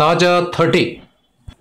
తాజా 30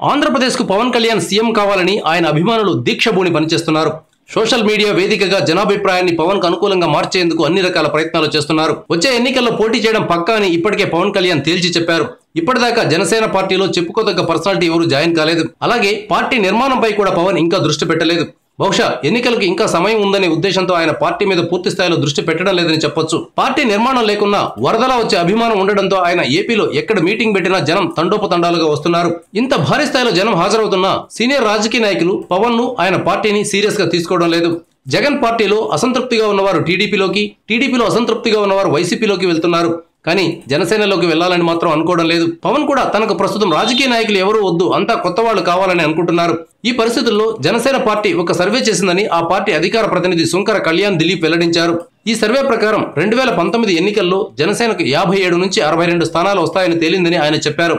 ఆంధ్రప్రదేశ్కు పవన్ కళ్యాణ్ సీఎం కావాలని ఆయన అభిమానులు దీక్షభూని పనిచేస్తున్నారు. సోషల్ మీడియా వేదికగా జనాభిప్రాయాన్ని పవన్ కు అనుకూలంగా మార్చేందుకు అన్ని రకాల ప్రయత్నాలు చేస్తున్నారు. వచ్చే ఎన్నికల్లో పోటీ చేయడం పక్కా అని ఇప్పటికే పవన్ కళ్యాణ్ తేల్చి చెప్పారు. ఇప్పటిదాకా జనసేన పార్టీలో చెప్పుకోదగ్గ పర్సనాలిటీ ఎవరు జాయిన్ కాలేదు. అలాగే పార్టీ నిర్మాణంపై కూడా పవన్ ఇంకా దృష్టి పెట్టలేదు. బహుశా ఎన్నికలకు ఇంకా సమయం ఉందనే ఉద్దేశంతో ఆయన పార్టీ మీద పూర్తి స్థాయిలో దృష్టి పెట్టడం లేదని చెప్పొచ్చు. పార్టీ నిర్మాణం లేకున్నా వరదలా వచ్చే అభిమానం ఉండడంతో ఆయన ఏపీలో ఎక్కడ మీటింగ్ పెట్టినా జనం తండోపతండాలుగా వస్తున్నారు. ఇంత భారీ స్థాయిలో జనం హాజరవుతున్నా సీనియర్ రాజకీయ నాయకులు పవన్ ను ఆయన పార్టీని సీరియస్ గా తీసుకోవడం లేదు. జగన్ పార్టీలో అసంతృప్తిగా ఉన్నవారు టీడీపీలోకి, టీడీపీలో అసంతృప్తిగా ఉన్నవారు వైసీపీలోకి వెళ్తున్నారు. కానీ జనసేనలోకి వెళ్లాలని మాత్రం అనుకోవడం లేదు. పవన్ కూడా తనకు ప్రస్తుతం రాజకీయ నాయకులు ఎవరూ వద్దు, అంతా కొత్త వాళ్ళు కావాలని అనుకుంటున్నారు. ఈ పరిస్థితుల్లో జనసేన పార్టీ ఒక సర్వే చేసిందని ఆ పార్టీ అధికార ప్రతినిధి సుంకర కళ్యాణ్ దిలీప్ వెల్లడించారు. ఈ సర్వే ప్రకారం 2019 ఎన్నికల్లో జనసేనకు 57 నుంచి 62 స్థానాలు వస్తాయని తేలిందని ఆయన చెప్పారు.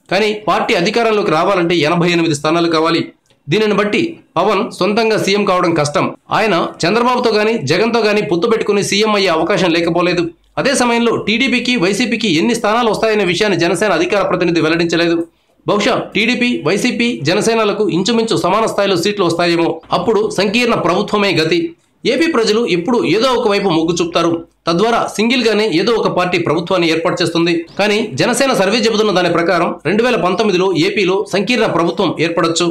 కానీ పార్టీ అధికారంలోకి రావాలంటే 88 స్థానాలు కావాలి. దీనిని బట్టి పవన్ సొంతంగా సీఎం కావడం కష్టం. ఆయన చంద్రబాబుతో గానీ జగన్తో గానీ పొత్తు పెట్టుకుని సీఎం అయ్యే అవకాశం లేకపోలేదు. అదే సమయంలో టీడీపీకి వైసీపీకి ఎన్ని స్థానాలు వస్తాయనే విషయాన్ని జనసేన అధికార ప్రతినిధి వెల్లడించలేదు. బహుశా టీడీపీ, వైసీపీ, జనసేనలకు ఇంచుమించు సమాన స్థాయిలో సీట్లు వస్తాయేమో. అప్పుడు సంకీర్ణ ప్రభుత్వమే గతి. ఏపీ ప్రజలు ఎప్పుడు ఏదో ఒక వైపు మొగ్గు చూపుతారు. తద్వారా సింగిల్ గానే ఏదో ఒక పార్టీ ప్రభుత్వాన్ని ఏర్పాటు చేస్తుంది. కానీ జనసేన సర్వే చెబుతున్న దాని ప్రకారం 2019లో ఏపీలో సంకీర్ణ ప్రభుత్వం ఏర్పడొచ్చు.